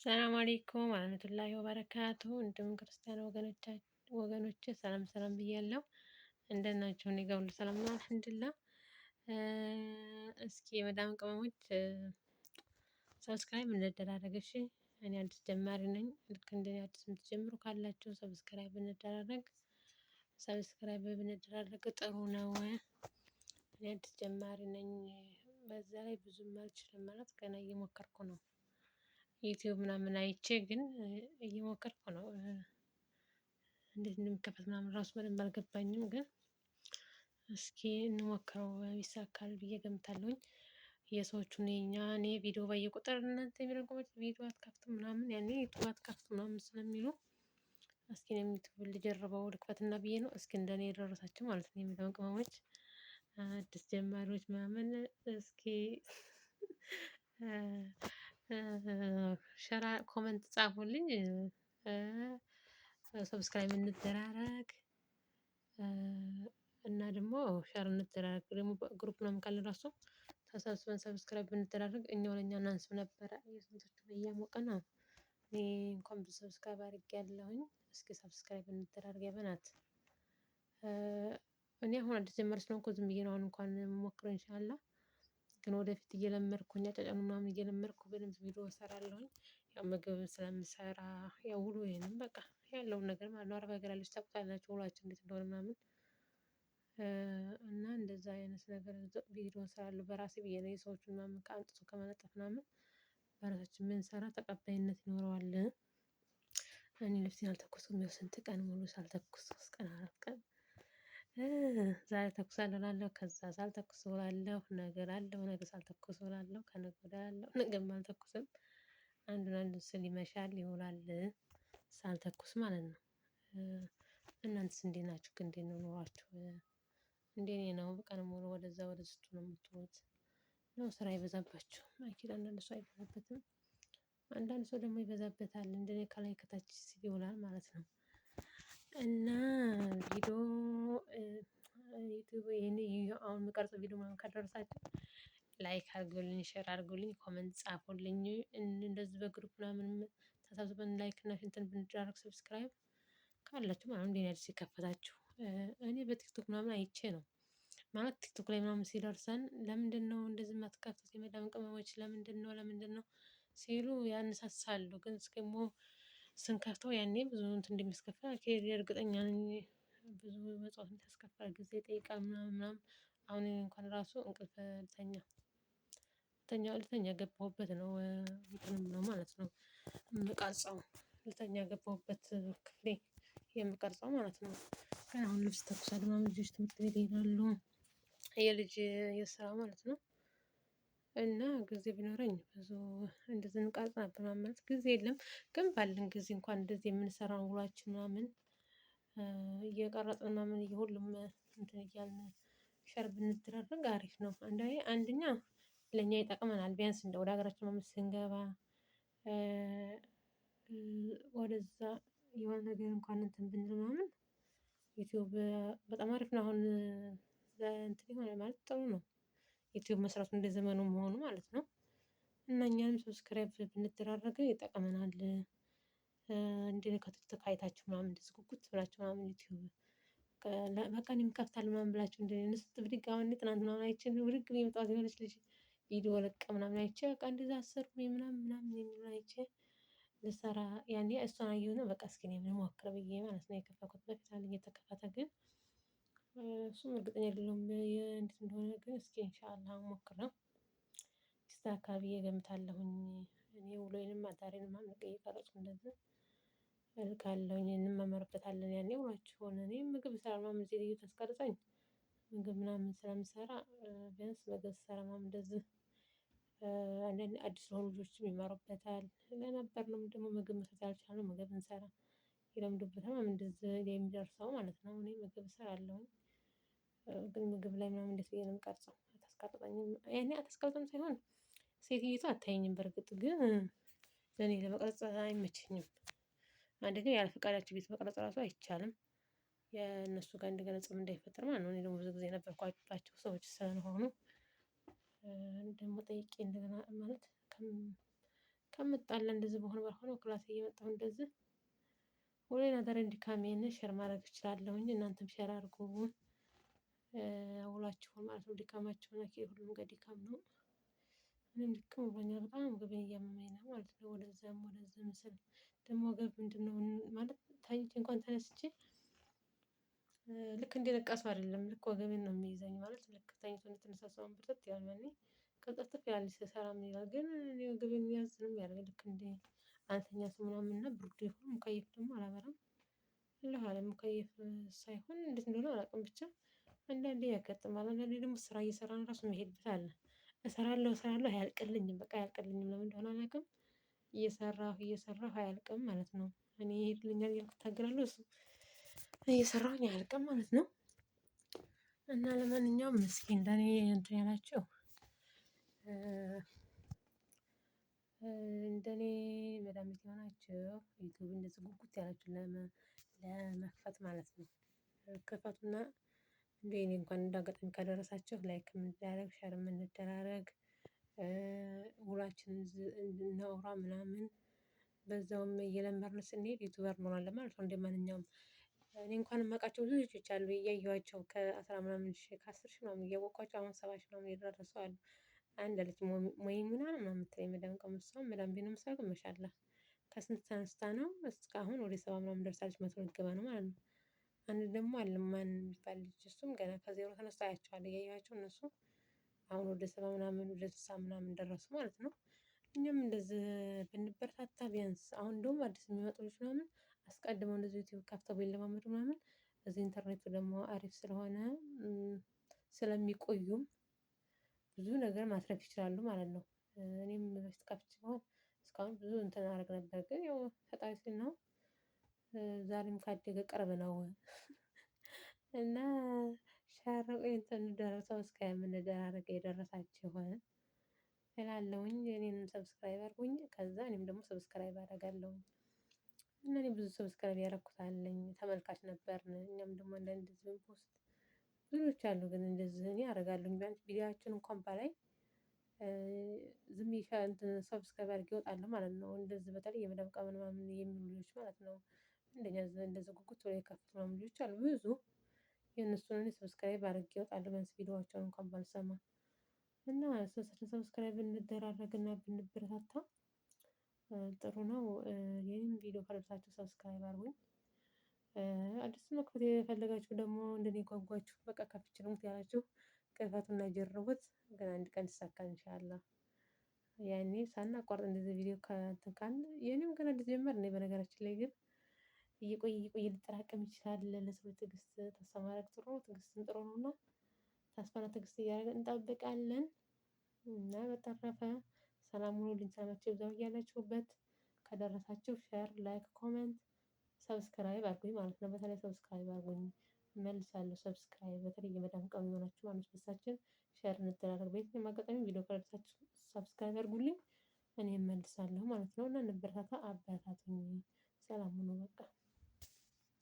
ሰላም አለይኩም ወራህመቱላሂ ወበረካቱ። እንዲሁም ክርስቲያን ወገኖቼ ሰላም ሰላም ብያለሁ። እንደት ናችሁ? እኔ ጋር ሁሉ ሰላም ነው አልሐምዱሊላህ። እስኪ የመዳም ቅመሞች ሰብስክራይብ እንደራረግ እሺ። እኔ አዲስ ጀማሪ ነኝ። ልክ እንደኔ አዲስ የምትጀምሩ ካላችሁ ሰብስክራይብ ብንደራረግ ጥሩ ነው። እኔ አዲስ ጀማሪ ነኝ። በዛ ላይ ብዙም አልችልም ማለት ገና እየሞከርኩ ነው። ዩቲዩብ ምናምን አይቼ ግን እየሞከርኩ ነው። እንዴት እንደሚከፈት ምናምን ራሱ በደንብ አልገባኝም። ግን እስኪ እንሞክረው ይሳካል ብዬ ገምታለሁኝ። የሰዎቹን እኔ ቪዲዮ ባየሁ ቁጥር እናንተ የሚለቁት ቪዲዮ አትከፍቱም ምናምን ያኔ ዩቲዩብ አትከፍቱም ምናምን ስለሚሉ እስኪ እኔም ዩቲዩብ ልጀርበው ልክፈትና ብዬ ነው። እስኪ እንደኔ የደረሳችሁ ማለት ነው የመዳም ቅመሞች አዲስ ጀማሪዎች ምናምን እስኪ ሸራ ኮመንት ጻፉልኝ። ሰብስክራይብ እንደራረግ። እና ደግሞ ሸር እንደራረግ ደግሞ ግሩፕ ምናምን ካለ ራሱ ተሰብስበን ሰብስክራይብ ብንደራረግ እኛው ለእኛ እናንስም ነበረ። የስንቶቹን እያሞቀ ነው። እኔ እንኳን ብዙ ሰብስክራይብ አድርጌያለሁኝ። እስኪ ሰብስክራይብ እንደራረግ በእናትህ። እኔ አሁን አዲስ ጀማሪ ስለሆንኩ ዝም ብዬ ነው አሁን እንኳን የምሞክረው ኢንሻአላህ። ግን ወደፊት እየለመድኩኝ አጫጭኑን ምናምን እየለመድኩ በደንብ ቪዲዮ እሰራለሁኝ። ያው ምግብ ስለምሰራ ያው ውሎዬንም በቃ ያለውን ነገር ማለት ነው። አረብ ሀገር ያላችሁ ታውቁታላችሁ ውሏችን እንዴት እንደሆነ ምናምን። እና እንደዛ አይነት ነገር ቪዲዮ እሰራለሁ በራሴ ብዬ ነው የሰዎችን ምናምን አምጥቶ ከመለጠፍ ምናምን በራሳችን ብንሰራ ተቀባይነት ይኖረዋል። እኔ ልብሴን አልተኮስኩም ያው ስንት ቀን ሙሉ ሳልተኩስ 3 ቀን 4 ቀን። ዛሬ እተኩሳለሁ እላለሁ ከዛ ሳልተኩስ እውላለሁ ነገ እላለሁ ነገ ሳልተኩስ እውላለሁ ከነገ ወዲያ እላለሁ ነገም አልተኩስም። አንዱን ስል ይመሻል ይውላል ሳልተኩስ ማለት ነው። እናንተስ እንዴት ናችሁ? ግን እንዴት ነው ኑሯችሁ? እንደኔ ነው ቀን ሙሉ ወደዛ ወደዚህ ስትሉ ነው የምትውሉት? ነው ስራ አይበዛባችሁም? አኪድ አንዳንድ ሰው አይበዛበትም። አንዳንድ ሰው ደግሞ ይበዛበታል እንደኔ ከላይ ከታች ሲል ይውላል ማለት ነው። እና ቪዲዮ ዩቲዩብ ይሄን አሁን የምቀርጸው ቪዲዮ ምናምን ከደረሳችሁ ላይክ አድርጉልኝ ሼር አድርጉልኝ ኮመንት ጻፉልኝ። እንደዚህ በግሩፕ ምናምን ተሳስበን ላይክ እና እንትን ብንደራረግ ሰብስክራይብ ካላችሁ ማለት ነው። እንደኔ አዲስ የከፈታችሁ እኔ በቲክቶክ ምናምን አይቼ ነው። ማለት ቲክቶክ ላይ ምናምን ሲደርሰን ለምንድነው እንደዚህ የማትከፍቱት የመዳም ቅመሞች ለምንድነው ሲሉ ያነሳሳሉ። ግን ደግሞ ስንከፍተው ያኔ ብዙ እንትን እንደሚያስከፍል እርግጠኛ ነኝ። ብዙ መስዋዕት ያስከፍላል ጊዜ ይጠይቃል ምናምን ምናምን። አሁን እኔ እንኳን ራሱ እንቅልፍ ልተኛ የገባሁበት ነው እንትንም ነው ማለት ነው። የምቀርጸው ልተኛ የገባሁበት ክፍሌ የምቀርጸው ማለት ነው። ግን አሁን ልብስ እተኩሳለሁ ምናምን ልጆች ትምህርት ቤት ይሄዳሉ። የልጅ የስራ ማለት ነው። እና ጊዜ ቢኖረኝ ብዙ እንደዚህ እንቀርጽ ነበር ማለት ጊዜ የለም። ግን ባለን ጊዜ እንኳን እንደዚህ የምንሰራውን ውሏችን ምናምን እየቀረጽን ምናምን ሁሉም እንትን እያልን ሸር ብንደራረግ አሪፍ ነው። አንደኛ ለኛ ይጠቅመናል ቢያንስ እንደ ወደ ሀገራችን ምናምን ስንገባ ወደዛ የሆነ ነገር እንኳን እንትን ብንል ምናምን ዩቲዩብ በጣም አሪፍ ነው። አሁን እንትን የሆነ ማለት ጥሩ ነው። ዩቲዩብ መስራቱ እንደ ዘመኑ መሆኑ ማለት ነው። እና እኛንም ሰብስክራይብ ብንደራረግ ይጠቅመናል። እንደኔ ከቲክቶክ አይታችሁ ምናምን እንደዚህ ጉጉት ብላችሁ ምናምን ዩቲዩብ በቃ እኔም እከፍታለሁ ምናምን ብላችሁ እንደ እንስት ብድግ አሁን እኔ ትናንት ምናምን አይቼ ብድግ ብዬ ጠዋት የሆነች ልጅ ቪዲዮ ለቃ ምናምን አይቼ በቃ እንደዛ አሰሩኝ ምናምን ምናምን የሚለውን አይቼ ልሰራ ያኔ እሷን አየሁና በቃ እስኪ እኔም ልሞክር ብዬ ማለት ነው። የከፈትኩት በፊት አለኝ የተከፈተ ግን እሱም እርግጠኛ አይደለሁም እንዴት እንደሆነ ግን እስኪ ኢንሻአላህ ሞክረው ይሳካል ብዬ እገምታለሁኝ። እኔ ውሎዬንም አዳሬንም ምናምን እየቀረጽኩ እንደዚህ እልካለሁኝ እንመማርበታለን። ያኔ ውሏችሁን እኔ ምግብ ስሰራ ምናምን ሴትዮ ታስቀርጸኝ ምግብ ምናምን ስለምሰራ ቢያንስ ምግብ ስሰራ ምናምን እንደዚህ አንዳንዴ አዲስ ለሆኑ ልጆችም ይማሩበታል። ለነበርነውም ደግሞ ምግብ መስራት ያልቻልነው ምግብ ብንሰራ ይለምዱበታል ምናምን እንደዚህ የሚደርሰው ማለት ነው። እኔ ምግብ እሰራለሁኝ። ግን ምግብ ላይ ምናምን እንዴት ብዬ ነው የምቀርጸው? አታስቀርጸኝም ያኔ አታስቀርጽም ሳይሆን ሴትይቱ አታየኝም በርግጥ ግን ለኔ ለመቅረጽ አይመቸኝም። አንደኛ ያለ ፈቃዳቸው ቤት መቅረጽ ራሱ አይቻልም። የእነሱ ጋር እንደገና ፀብ እንዳይፈጠር ማለት ነው። እኔ ደግሞ ብዙ ጊዜ የነበርኳቸው ሰዎች ስለሆኑ ደግሞ ጠይቄ እንደገና ማለት ከምጣላ እንደዚህ በሆነ ባልሆነው ክላስ እየመጣሁ እንደዚህ ውሎዬን አዳሬን ድካሜን ሼር ማድረግ እችላለሁኝ። እናንተም ሼር አድርጉ ውሏችሁን ማለት ነው። ድካማችሁን ሁሉም ጋር ድካም ነው። እኔም ድክም ብሎኛል በጣም ወገቤን እያመመኝ ነው ማለት ነው። ወደዛም ወደዚህም ስል ደግሞ ወገብ ምንድነው ማለት ተኝቼ እንኳን ተነስቼ ልክ እንደነቃ ሰው አይደለም ልክ ወገቤን ነው የሚይዘኝ ማለት ልክ ተኝቶ እንደተነሳ ሰው ብርትት ይላል ያኔ ቅልጥፍጥፍ ይላል ስሰራ ምን ይላል ግን እኔ ወገቤን ያዝ ነው የሚያደርገኝ ልክ እንደ አልተኛ ሰው ምናምን እና ብርዱ ይሁን ሙቀይፍ ደግሞ አላበራም። እልህ አለ ሙቀይፍ ሳይሆን እንዴት እንደሆነ አላውቅም ብቻ አንዳንዴ ያጋጥማል አንዳንዴ ደግሞ ስራ እየሰራን ራሱ የሚሄድበት አለ። እሰራለሁ አያልቅልኝም በቃ አያልቅልኝም ለምን እንደሆነ አላውቅም። እየሰራሁ አያልቅም ማለት ነው። እኔ ይሄድልኛል እያልኩ እታገላለሁ እሱ እየሰራሁኝ አያልቅም ማለት ነው። እና ለማንኛውም እስኪ እንደኔ እንትን ያላችሁ እንደኔ መድሃኒት የሆናችሁ ዩቲዩብ እንደዚህ ጉጉት ያላችሁ ለመክፈት ማለት ነው። ክፈቱና እንደ እኔ እንኳን እንደ አጋጣሚ ከደረሳችሁ ላይክ እንደራረግ ሼር እንደራረግ ውሏችንን እናውራ ምናምን በዛውም እየለመድን ስንሄድ ዩቲዩበር እንሆናለን ማለት ነው። እንደማንኛውም እኔ እንኳን የማውቃቸው ብዙ ልጆች አሉ እያየኋቸው ከአስራ ምናምን ሺህ ከአስር ሺህ ምናምን እያወቅኳቸው አሁን 70 ሺህ ምናምን የደረሱ አሉ። አንድ አለች ሞይሙና ምናምን የምትለኝ መዳም ቀመስ እሷ መዳም ቤት ነው የምትሰራው ግን ማሻአላህ ከስንት ተነስታ ነው እስካሁን ወደ 70 ምናምን ደርሳለች 100 ልትገባ ነው ማለት ነው። አንድ ደግሞ አለ ማን የሚባል ልጅ እሱም ገና ከዜሮ ተነስቶ አያቸዋለሁ እያየኋቸው እነሱ አሁን ወደ 70 ምናምን ወደ 60 ምናምን ደረሱ ማለት ነው። እኛም እንደዚህ ብንበረታታ ቢያንስ አሁን እንደውም አዲስ የሚመጡ ልጆች ምናምን አስቀድመው እንደዚህ ዩቲዩብ ከፍተው ቢለማመዱ ምናምን እዚህ ኢንተርኔቱ ደግሞ አሪፍ ስለሆነ ስለሚቆዩም ብዙ ነገር ማትረፍ ይችላሉ ማለት ነው። እኔም በፊት ከፍቼ ብሆን እስካሁን ብዙ እንትን አደርግ ነበር ግን ያው ፈጣሪ ሲል ነው። ዛሬም ካደገ ቅርብ ነው። እና ሼር እንትን እንደራረግ ሰብስክራይብ እንደራረግ የደረሳችሁ እላለሁኝ እኔንም ሰብስክራይብ አድርጉኝ ከዛ እኔም ደግሞ ሰብስክራይብ አደርጋለሁኝ። እና እኔ ብዙ ሰብስክራይብ ያደረኩት አለኝ ተመልካች ነበርን እኛም ደግሞ አንዳንድ እንደዚህ ብንፖስት ብዙዎች አሉ ግን እንደዚህ እኔ አደርጋለሁኝ ቢያንስ ቪዲዮአችን እንኳን ባላይ ዝም ብዬ እንትን ሰብስክራይብ አድርጌ እወጣለሁ ማለት ነው። እንደዚህ በተለይ የመዳም ቅመም ምናምን የሚሉ ልጆች ማለት ነው። እንደኛ እንደዚህ ጉጉት ብለው የከፈቱ ምናምን ልጆች አሉ ብዙ የነሱን እኔ ሰብስክራይብ አድርጌ እወጣለሁ ቢያንስ ቪዲዮአቸውን እንኳን ባልሰማ እና ሰብስክራይብ እንደራረግና ብንበረታታ ጥሩ ነው። የኔን ቪዲዮ ከደረሳችሁ ሰብስክራይብ አድርጉኝ። አዲስ መክፈት የፈለጋችሁ ደግሞ እንደኔ የጓጓችሁ በቃ ከፍቼ ልሙት ያላችሁ ክፈቱና ጀርቡት ግን አንድ ቀን ይሳካል ኢንሻአላህ። ያኔ ሳናቋርጥ እንደዚህ ቪዲዮ ከእንትን ካልን የኔም ገና እንደጀመርን ነው በነገራችን ላይ ግን እየቆየ ሊጠራቀም ይችላል ለሰው ትዕግስት ተስፋ ማድረግ ጥሩ ነው ትዕግስትም ጥሩ ነውና ተስፋና ትዕግስት እያደረግን እንጠብቃለን። እና በተረፈ ሰላም ሁኑልኝ ሰላማችሁ ይብዛ በያላችሁበት ከደረሳችሁ ሼር ላይክ ኮሜንት ሰብስክራይብ አድርጉኝ ማለት ነው። በተለይ ሰብስክራይብ አድርጉኝ እመልሳለሁ ሰብስክራይብ በተለይ የመዳም ቅመም የሆናችሁ ማለት በሳችን ሼር እንደራረግ በየትኛውም አጋጣሚ ቪዲዮ ከደረሳችሁ ሰብስክራይብ አድርጉልኝ። እኔ እመልሳለሁ ማለት ነው እና እንበረታታ አበረታቱኝ። ሰላም ሁኑ በቃ